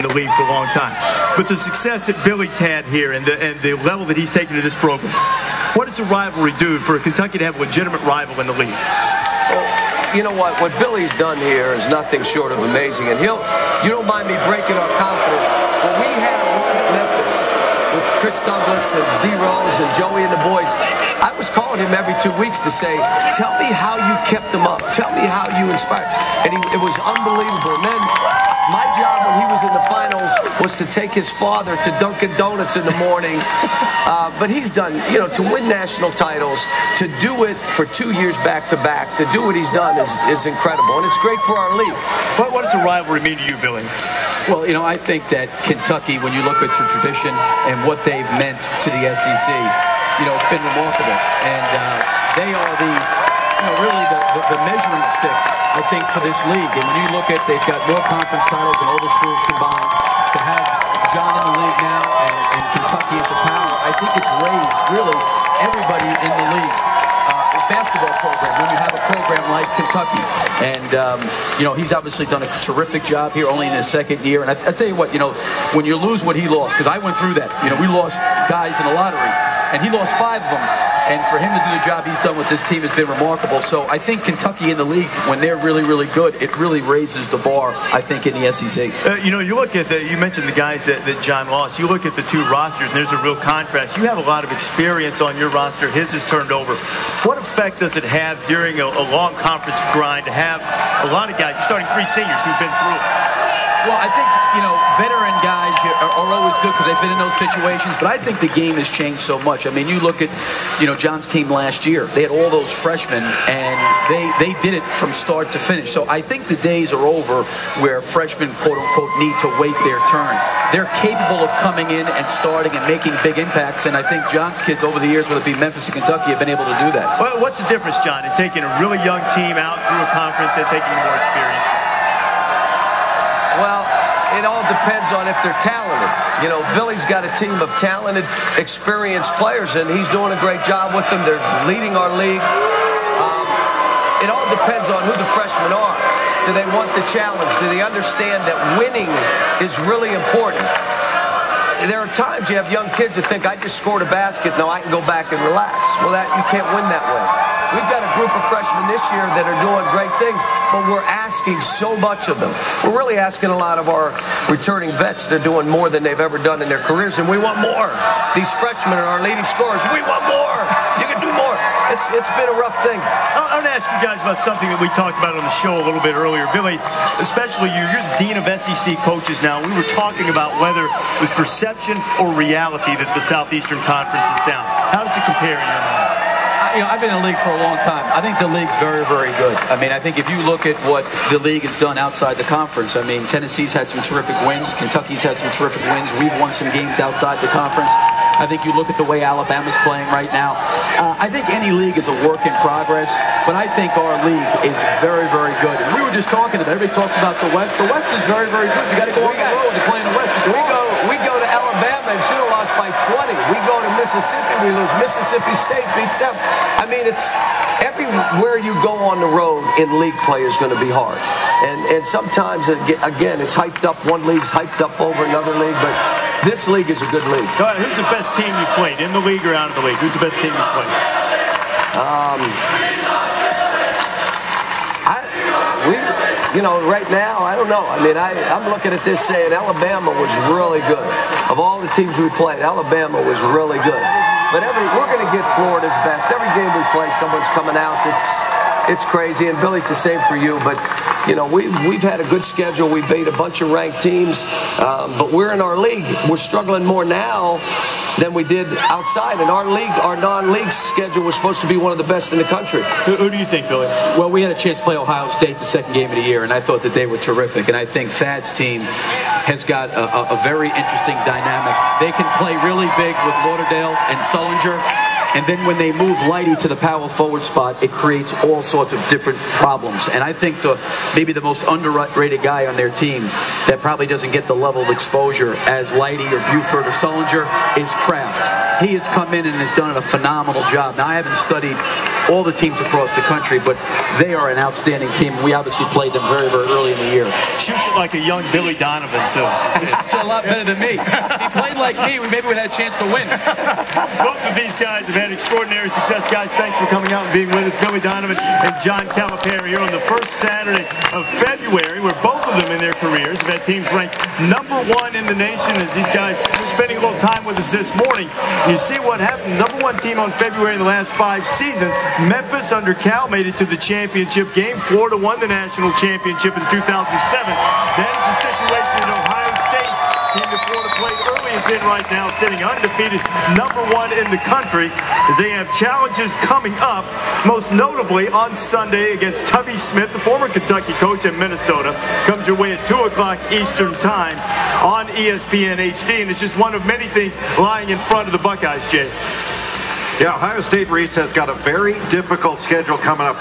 in the league for a long time. But the success that Billy's had here and the level that he's taken to this program, what does a rivalry do for Kentucky to have a legitimate rival in the league? Well, you know what? What Billy's done here is nothing short of amazing. And you don't mind me breaking our confidence. When we had a run at Memphis with Chris Douglas and D. Rose and Joey and the boys, I was calling him every 2 weeks to say, tell me how you kept them up. Tell me how you inspired. And it was unbelievable. And then my job when he was in the finals was to take his father to Dunkin' Donuts in the morning. But he's done, to win national titles, to do it for 2 years back-to-back, to do what he's done is incredible. And it's great for our league. What does a rivalry mean to you, Billy? Well, I think that Kentucky, when you look at the tradition and what they've meant to the SEC, it's been remarkable. And they are really the measuring stick, I think, for this league. And when you look at, they've got more conference titles than all the schools combined. To have John in the league now and Kentucky as a power, I think it's raised, really, everybody in the league. Basketball program when you have a program like Kentucky, and he's obviously done a terrific job here only in his second year. And I tell you what, when you lose what he lost, because I went through that, we lost guys in the lottery and he lost 5 of them, and for him to do the job he's done with this team has been remarkable. So I think Kentucky in the league, when they're really, really good, it really raises the bar, I think, in the SEC. You look at you mentioned the guys that John lost. You look at the two rosters, and there's a real contrast. You have a lot of experience on your roster. His is turned over. What effect does it have during a long conference grind to have a lot of guys, you're starting 3 seniors who've been through it? Well, I think, veteran guys are always good because they've been in those situations, but I think the game has changed so much. I mean, you look at, John's team last year. They had all those freshmen, and they did it from start to finish. So I think the days are over where freshmen, quote-unquote, need to wait their turn. They're capable of coming in and starting and making big impacts, and I think John's kids over the years, whether it be Memphis and Kentucky, have been able to do that. Well, what's the difference, John, in taking a really young team out through a conference and taking more experience? Well, it all depends on if they're talented. Billy's got a team of talented, experienced players, and he's doing a great job with them. They're leading our league. It all depends on who the freshmen are. Do they want the challenge? Do they understand that winning is really important? There are times you have young kids that think, I just scored a basket, now I can go back and relax. Well, you can't win that way. We've got a group of freshmen this year that are doing great things, but we're asking so much of them. We're really asking a lot of our returning vets. They're doing more than they've ever done in their careers, and we want more. These freshmen are our leading scorers. We want more. You can do more. It's been a rough thing. I want to ask you guys about something that we talked about on the show a little bit earlier. Billy, especially you're the dean of SEC coaches now. We were talking about whether it was perception or reality that the Southeastern Conference is down. How does it compare in your mind? I've been in the league for a long time. I think the league's very, very good. I mean, I think if you look at what the league has done outside the conference, I mean, Tennessee's had some terrific wins. Kentucky's had some terrific wins. We've won some games outside the conference. I think you look at the way Alabama's playing right now. I think any league is a work in progress, but I think our league is very, very good. And we were just talking about, everybody talks about the West. The West is very, very good. You got to go on the road to play in the West. We go to Alabama and should have lost by 20. We go to Mississippi, we lose. Mississippi State beats them. I mean, it's everywhere you go on the road in league play is going to be hard. And sometimes, again, it's hyped up. One league's hyped up over another league, but this league is a good league. All right, who's the best team you played, in the league or out of the league? Who's the best team you played? Right now, I don't know. I mean, I'm looking at this saying Alabama was really good. Of all the teams we played, Alabama was really good. But we're going to get Florida's best. Every game we play, someone's coming out. It's crazy. And Billy, it's the same for you. But we've had a good schedule. We beat a bunch of ranked teams. But we're in our league. We're struggling more now than we did outside. And our non-league schedule was supposed to be one of the best in the country. Who do you think, Billy? Well, we had a chance to play Ohio State the second game of the year, and I thought that they were terrific. And I think Thad's team has got a very interesting dynamic. They can play really big with Lauderdale and Sullinger. And then when they move Lighty to the power forward spot, it creates all sorts of different problems. And I think maybe the most underrated guy on their team that probably doesn't get the level of exposure as Lighty or Buford or Sullinger is Kraft. He has come in and has done a phenomenal job. Now, I haven't studied all the teams across the country, but they are an outstanding team. We obviously played them very, very early in the year. Shoots it like a young Billy Donovan, too. He shoots a lot better than me. If he played like me, maybe we'd have a chance to win. Both of these guys have had extraordinary success. Guys, thanks for coming out and being with us. Billy Donovan and John Calipari here on the first Saturday of February, where both of them in their careers have had teams ranked #1 in the nation. As these guys are spending a little time with us this morning, you see what happened. #1 team on February in the last 5 seasons. Memphis under Cal made it to the championship game. Florida won the national championship in 2007. That is the situation at Ohio State. Team that Florida played early is in right now, sitting undefeated, #1 in the country, as they have challenges coming up, most notably on Sunday against Tubby Smith, the former Kentucky coach in Minnesota. Comes your way at 2 o'clock Eastern time on ESPN HD, and it's just one of many things lying in front of the Buckeyes, Jay. Yeah, Ohio State, Reese, has got a very difficult schedule coming up.